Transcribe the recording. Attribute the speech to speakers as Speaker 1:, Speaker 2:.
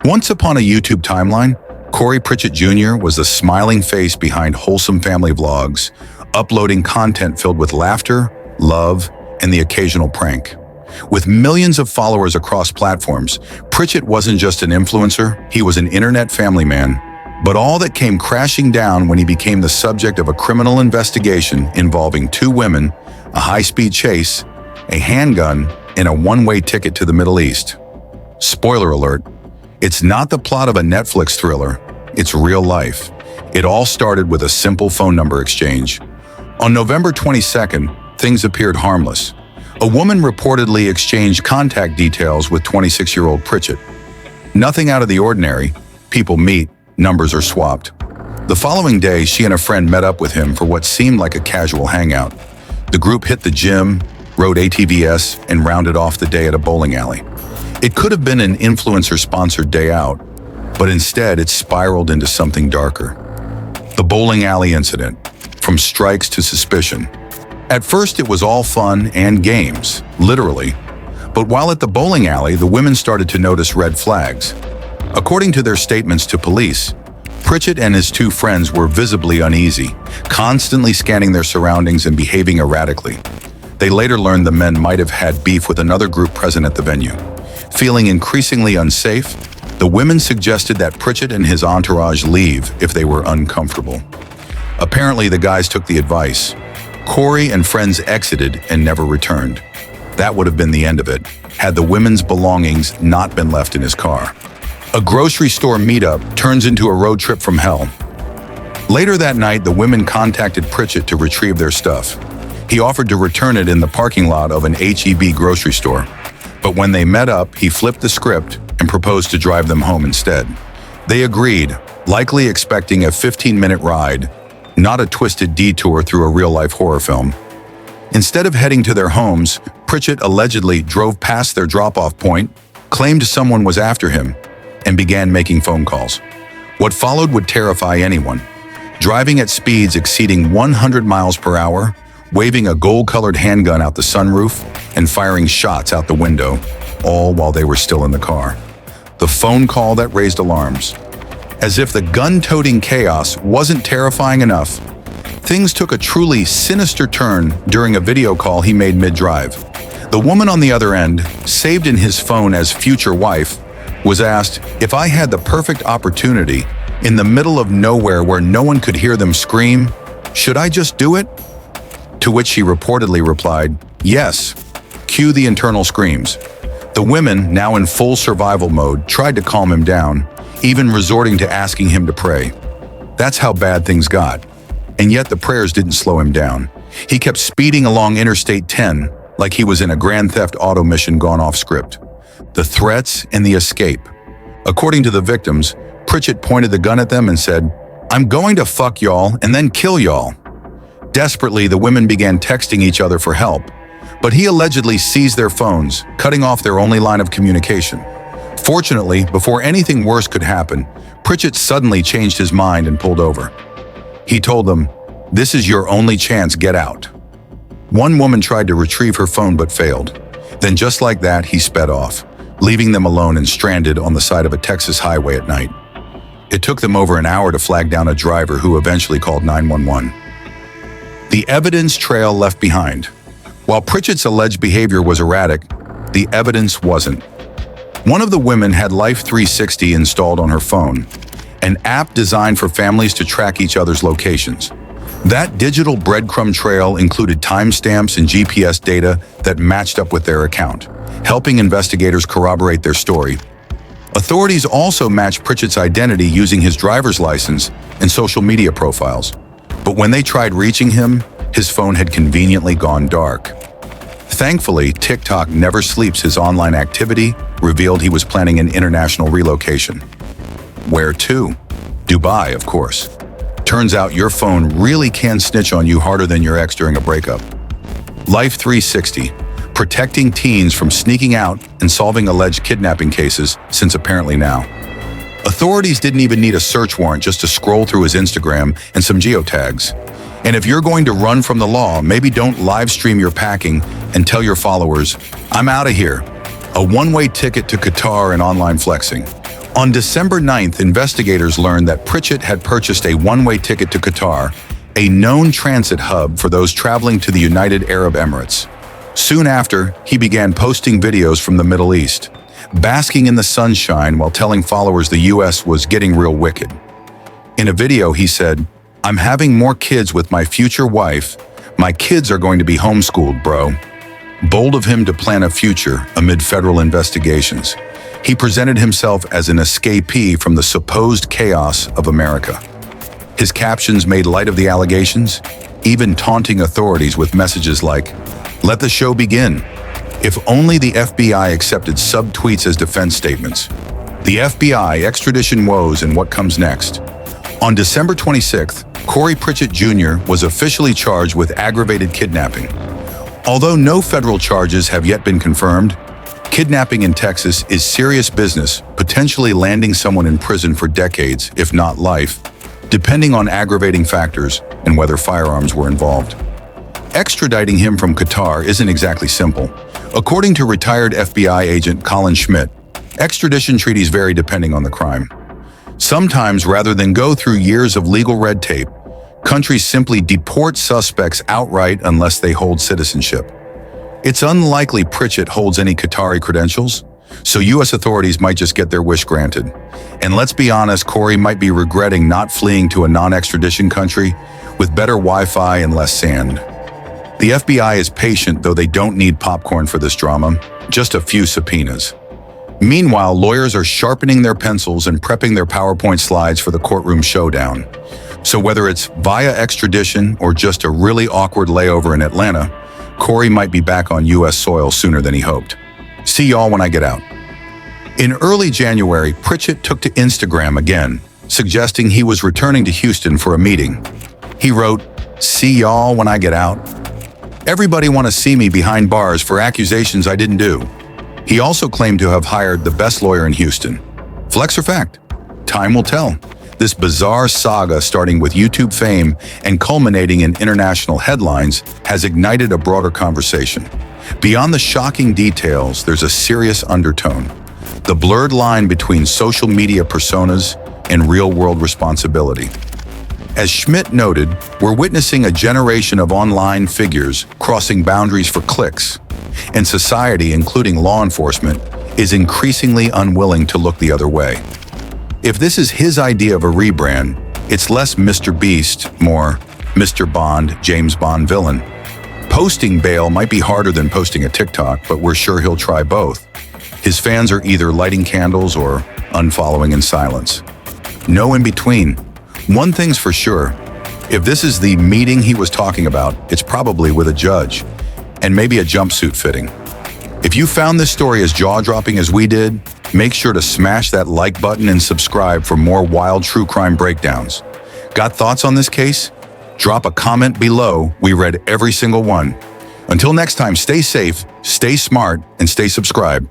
Speaker 1: Once upon a YouTube timeline, Corey Pritchett Jr. was the smiling face behind wholesome family vlogs, uploading content filled with laughter, love, and the occasional prank. With millions of followers across platforms, Pritchett wasn't just an influencer, he was an internet family man. But all that came crashing down when he became the subject of a criminal investigation involving two women, a high-speed chase, a handgun, and a one-way ticket to the Middle East. Spoiler alert, it's not the plot of a Netflix thriller, it's real life. It all started with a simple phone number exchange. On November 22nd, things appeared harmless. A woman reportedly exchanged contact details with 26-year-old Pritchett. Nothing out of the ordinary. People meet, numbers are swapped. The following day, she and a friend met up with him for what seemed like a casual hangout. The group hit the gym, rode ATVs, and rounded off the day at a bowling alley. It could have been an influencer-sponsored day out, but instead it spiraled into something darker. The bowling alley incident, from strikes to suspicion. At first it was all fun and games, literally. But while at the bowling alley, the women started to notice red flags. According to their statements to police, Pritchett and his two friends were visibly uneasy, constantly scanning their surroundings and behaving erratically. They later learned the men might have had beef with another group present at the venue. Feeling increasingly unsafe, the women suggested that Pritchett and his entourage leave if they were uncomfortable. Apparently, the guys took the advice. Corey and friends exited and never returned. That would have been the end of it, had the women's belongings not been left in his car. A grocery store meetup turns into a road trip from hell. Later that night, the women contacted Pritchett to retrieve their stuff. He offered to return it in the parking lot of an H-E-B grocery store. But when they met up, he flipped the script and proposed to drive them home instead. They agreed, likely expecting a 15-minute ride, not a twisted detour through a real-life horror film. Instead of heading to their homes, Pritchett allegedly drove past their drop-off point, claimed someone was after him, and began making phone calls. What followed would terrify anyone. Driving at speeds exceeding 100 miles per hour, waving a gold-colored handgun out the sunroof, and firing shots out the window, all while they were still in the car. The phone call that raised alarms. As if the gun-toting chaos wasn't terrifying enough, things took a truly sinister turn during a video call he made mid-drive. The woman on the other end, saved in his phone as future wife, was asked, "If I had the perfect opportunity, in the middle of nowhere where no one could hear them scream, should I just do it?" To which she reportedly replied, "Yes." Cue the internal screams. The women, now in full survival mode, tried to calm him down, even resorting to asking him to pray. That's how bad things got. And yet the prayers didn't slow him down. He kept speeding along Interstate 10 like he was in a Grand Theft Auto mission gone off script. The threats and the escape. According to the victims, Pritchett pointed the gun at them and said, "I'm going to fuck y'all and then kill y'all." Desperately, the women began texting each other for help, but he allegedly seized their phones, cutting off their only line of communication. Fortunately, before anything worse could happen, Pritchett suddenly changed his mind and pulled over. He told them, "This is your only chance, get out." One woman tried to retrieve her phone but failed. Then just like that, he sped off, leaving them alone and stranded on the side of a Texas highway at night. It took them over an hour to flag down a driver who eventually called 911. The evidence trail left behind. While Pritchett's alleged behavior was erratic, the evidence wasn't. One of the women had Life 360 installed on her phone, an app designed for families to track each other's locations. That digital breadcrumb trail included timestamps and GPS data that matched up with their account, helping investigators corroborate their story. Authorities also matched Pritchett's identity using his driver's license and social media profiles. But when they tried reaching him, his phone had conveniently gone dark. Thankfully, TikTok never sleeps. His online activity revealed he was planning an international relocation. Where to? Dubai, of course. Turns out your phone really can snitch on you harder than your ex during a breakup. Life 360, protecting teens from sneaking out and solving alleged kidnapping cases since apparently now. Authorities didn't even need a search warrant just to scroll through his Instagram and some geotags. And if you're going to run from the law, maybe don't live stream your packing and tell your followers, "I'm out of here." A one-way ticket to Qatar and online flexing. On December 9th, investigators learned that Pritchett had purchased a one-way ticket to Qatar, a known transit hub for those traveling to the United Arab Emirates. Soon after, he began posting videos from the Middle East, basking in the sunshine while telling followers the US was getting real wicked. In a video, he said, "I'm having more kids with my future wife. My kids are going to be homeschooled, bro." Bold of him to plan a future amid federal investigations. He presented himself as an escapee from the supposed chaos of America. His captions made light of the allegations, even taunting authorities with messages like, "Let the show begin." If only the FBI accepted sub-tweets as defense statements. The FBI, extradition woes, and what comes next. On December 26th, Corey Pritchett Jr. was officially charged with aggravated kidnapping. Although no federal charges have yet been confirmed, kidnapping in Texas is serious business, potentially landing someone in prison for decades, if not life, depending on aggravating factors and whether firearms were involved. Extraditing him from Qatar isn't exactly simple. According to retired FBI agent Colin Schmidt, extradition treaties vary depending on the crime. Sometimes, rather than go through years of legal red tape, countries simply deport suspects outright unless they hold citizenship. It's unlikely Pritchett holds any Qatari credentials, so U.S. authorities might just get their wish granted. And let's be honest, Corey might be regretting not fleeing to a non-extradition country with better Wi-Fi and less sand. The FBI is patient, though they don't need popcorn for this drama, just a few subpoenas. Meanwhile, lawyers are sharpening their pencils and prepping their PowerPoint slides for the courtroom showdown. So whether it's via extradition or just a really awkward layover in Atlanta, Corey might be back on U.S. soil sooner than he hoped. See y'all when I get out. In early January, Pritchett took to Instagram again, suggesting he was returning to Houston for a meeting. He wrote, "See y'all when I get out. Everybody want to see me behind bars for accusations I didn't do." He also claimed to have hired the best lawyer in Houston. Flex or fact? Time will tell. This bizarre saga, starting with YouTube fame and culminating in international headlines, has ignited a broader conversation. Beyond the shocking details, there's a serious undertone: the blurred line between social media personas and real-world responsibility. As Schmidt noted, we're witnessing a generation of online figures crossing boundaries for clicks, and society, including law enforcement, is increasingly unwilling to look the other way. If this is his idea of a rebrand, it's less Mr. Beast, more Mr. Bond, James Bond villain. Posting bail might be harder than posting a TikTok, but we're sure he'll try both. His fans are either lighting candles or unfollowing in silence. No in between. One thing's for sure, if this is the meeting he was talking about, it's probably with a judge, and maybe a jumpsuit fitting. If you found this story as jaw-dropping as we did, make sure to smash that like button and subscribe for more wild true crime breakdowns. Got thoughts on this case? Drop a comment below. We read every single one. Until next time, stay safe, stay smart, and stay subscribed.